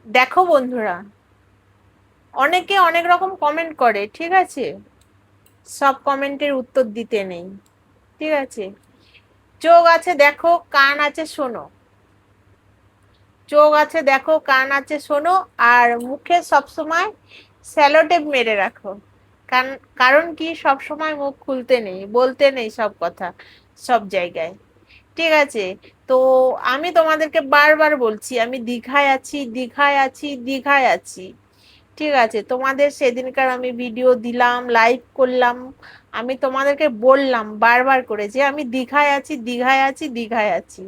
দেখো বন্ধুরা, অনেকে অনেক রকম কমেন্ট করে, ঠিক আছে? সব কমেন্টের উত্তর দিতে নেই, ঠিক আছে? চোখ আছে দেখো, কান আছে শোনো। চোখ আছে দেখো, কান আছে শোনো। আর মুখে সবসময় স্যালোটেপ মেরে রাখো। কারণ কারণ কি, সব সময় মুখ খুলতে নেই, বলতে নেই সব কথা সব জায়গায়, ঠিক আছে? তো আমি তোমাদেরকে বারবার বলছি, আমি দীঘায় আছি, দীঘায় আছি, দীঘায় আছি। ঠিক আছে, তোমাদের সেদিনকার আমি ভিডিও দিলাম, লাইভ করলাম। আমি তোমাদেরকে বললাম বারবার করে যে আমি দীঘায় আছি, দীঘায় আছি, দীঘায় আছি।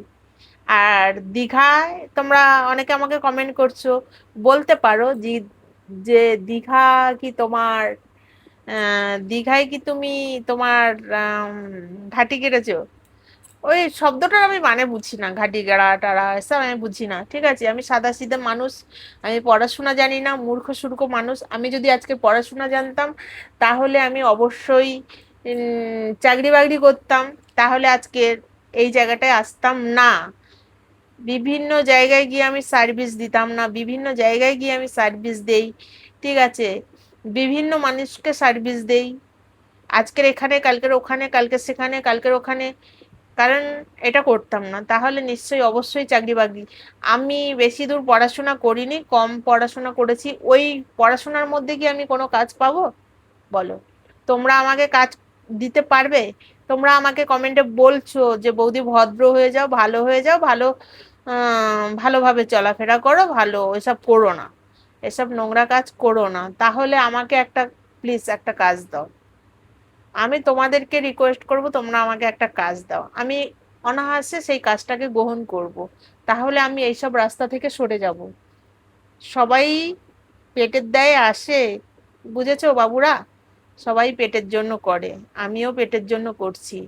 আর দীঘায় তোমরা অনেকে আমাকে কমেন্ট করছো, বলতে পারো যে যে দীঘা কি তোমার দীঘায় কি তুমি তোমার ঘাঁটি কেটেছো? ওই শব্দটার আমি মানে বুঝি না, ঘাটি গেড়া টাড়া এসব আমি বুঝি না, ঠিক আছে? আমি সাদাসিধে মানুষ, আমি পড়াশোনা জানি না, মূর্খ সূর্খ মানুষ। আমি যদি আজকে পড়াশোনা জানতাম, তাহলে আমি অবশ্যই চাকরি বাকরি করতাম, তাহলে আজকে এই জায়গাটায় আসতাম না। বিভিন্ন জায়গায় গিয়ে আমি সার্ভিস দিতাম না, বিভিন্ন জায়গায় গিয়ে আমি সার্ভিস দেই, ঠিক আছে? বিভিন্ন মানুষকে সার্ভিস দেই, আজকের এখানে, কালকের ওখানে, কালকের সেখানে, কালকের ওখানে। কারণ এটা করতাম না, তাহলে নিশ্চয়ই অবশ্যই চাকরি বাকরি। আমি বেশি দূর পড়াশোনা করিনি, কম পড়াশোনা করেছি। ওই পড়াশোনার মধ্যে কি আমি কোনো কাজ পাবো? বলো। তোমরা আমাকে কাজ দিতে পারবে? তোমরা আমাকে কমেন্টে বলছো যে বৌদি ভদ্র হয়ে যাও, ভালো হয়ে যাও, ভালো ভালোভাবে চলাফেরা করো, ভালো এসব করো না, এসব নোংরা কাজ করো না। তাহলে আমাকে একটা, প্লিজ একটা কাজ দাও। আমি তোমাদেরকে রিকোয়েস্ট করব, তোমরা আমাকে একটা কাজ দাও, আমি অনায়াসে সেই কাজটাকে গ্রহণ করব। তাহলে আমি এইসব রাস্তা থেকে সরে যাব। সবাই পেটের দায়ে আসে, বুঝেছো বাবুরা? সবাই পেটের জন্য করে, আমিও পেটের জন্য করছি।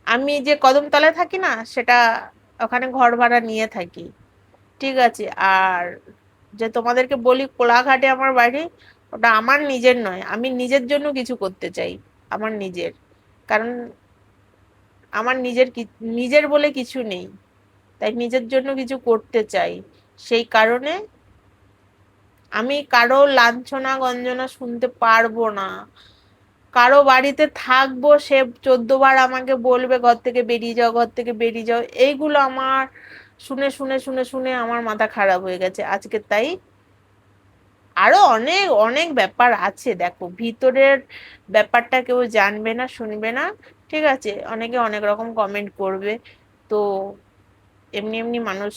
আমি যে কদমতলায় থাকি না, সেটা ওখানে ঘর ভাড়া নিয়ে থাকি, ঠিক আছে? আর যে তোমাদেরকে বলি কোলাঘাটে আমার বাড়ি, ওটা আমার নিজের নয়, আমি নিজের জন্য কিছু করতে চাই, আমার নিজের। কারণ আমার নিজের বলে কিছু নেই, তাই নিজের জন্য কিছু করতে চাই। সেই কারণে আমি কারো লাঞ্ছনা গঞ্জনা শুনতে পারবো না। কারো বাড়িতে থাকবো, সে 14 বার আমাকে বলবে ঘর থেকে বেরিয়ে যাও, ঘর থেকে বেরিয়ে যাও। এইগুলো আমার শুনে শুনে শুনে শুনে আমার মাথা খারাপ হয়ে গেছে আজকে। তাই আরো অনেক অনেক ব্যাপার আছে, দেখো ভিতরের ব্যাপারটা কেউ জানবে না, শুনবে না, ঠিক আছে? অনেকে অনেক রকম কমেন্ট করবে। তো এমনি এমনি মানুষ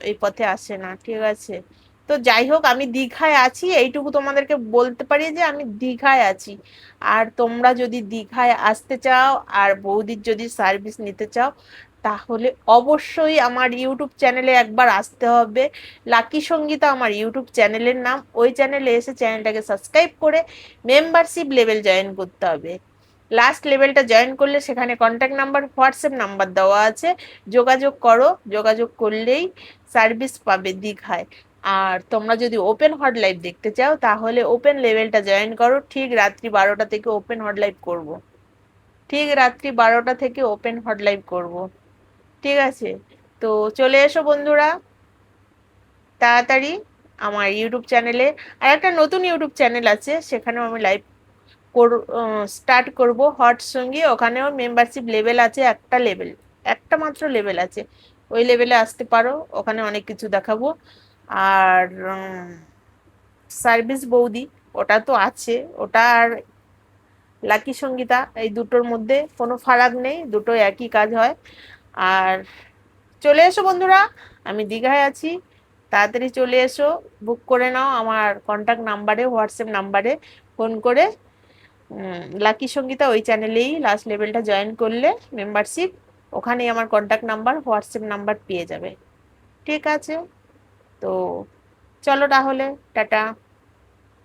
এই পথে আসে না, ঠিক আছে? তো যাই হোক, আমি দীঘায় আছি, এইটুকু তোমাদেরকে বলতে পারি যে আমি দীঘায় আছি। আর তোমরা যদি দীঘায় আসতে চাও আর বৌদির যদি সার্ভিস নিতে চাও, তাহলে অবশ্যই আমার ইউটিউব চ্যানেলে একবার আসতে হবে। লাকি সঙ্গীতা আমার ইউটিউব চ্যানেলের নাম। ওই চ্যানেলে এসে চ্যানেলটাকে সাবস্ক্রাইব করে মেম্বারশিপ লেভেল জয়েন করতে হবে। লাস্ট লেভেলটা জয়েন করলে সেখানে কন্ট্যাক্ট নাম্বার, হোয়াটসঅ্যাপ নাম্বার দেওয়া আছে, যোগাযোগ করো। যোগাযোগ করলেই সার্ভিস পাবে দীঘায়। আর তোমরা যদি ওপেন হট লাইভ দেখতে চাও, তাহলে ওপেন লেভেলটা জয়েন করো। ঠিক রাত্রি 12টা থেকে ওপেন হট লাইভ করব, ঠিক রাত্রি 12টা থেকে ওপেন হট লাইভ করব, ঠিক আছে? তো চলে এসো বন্ধুরা, তাড়াতাড়ি আমার ইউটিউব চ্যানেলে। আর একটা নতুন ইউটিউব চ্যানেল আছে, সেখানেও আমি লাইভ স্টার্ট করব, হট সঙ্গী। ওখানেও মেম্বারশিপ লেভেল আছে, একটা লেভেল, একটা মাত্র লেভেল আছে। ওই লেভেলে আসতে পারো, ওখানে অনেক কিছু দেখাবো। আর সার্ভিস বৌদি, ওটা তো আছে। ওটা আর লাকি সঙ্গীতা, এই দুটোর মধ্যে কোনো ফারাক নেই, দুটো একই কাজ হয়। আর চলে এসো বন্ধুরা, আমি দীঘায় আছি, তাড়াতাড়ি চলে এসো। বুক করে নাও আমার কন্ট্যাক্ট নাম্বারে, হোয়াটসঅ্যাপ নাম্বারে ফোন করে। লাকি সঙ্গীতা ওই চ্যানেলেই লাস্ট লেভেলটা জয়েন করলে মেম্বারশিপ, ওখানেই আমার কন্ট্যাক্ট নাম্বার, হোয়াটসঅ্যাপ নাম্বার পেয়ে যাবে, ঠিক আছে? তো চলো তাহলে, টাটা।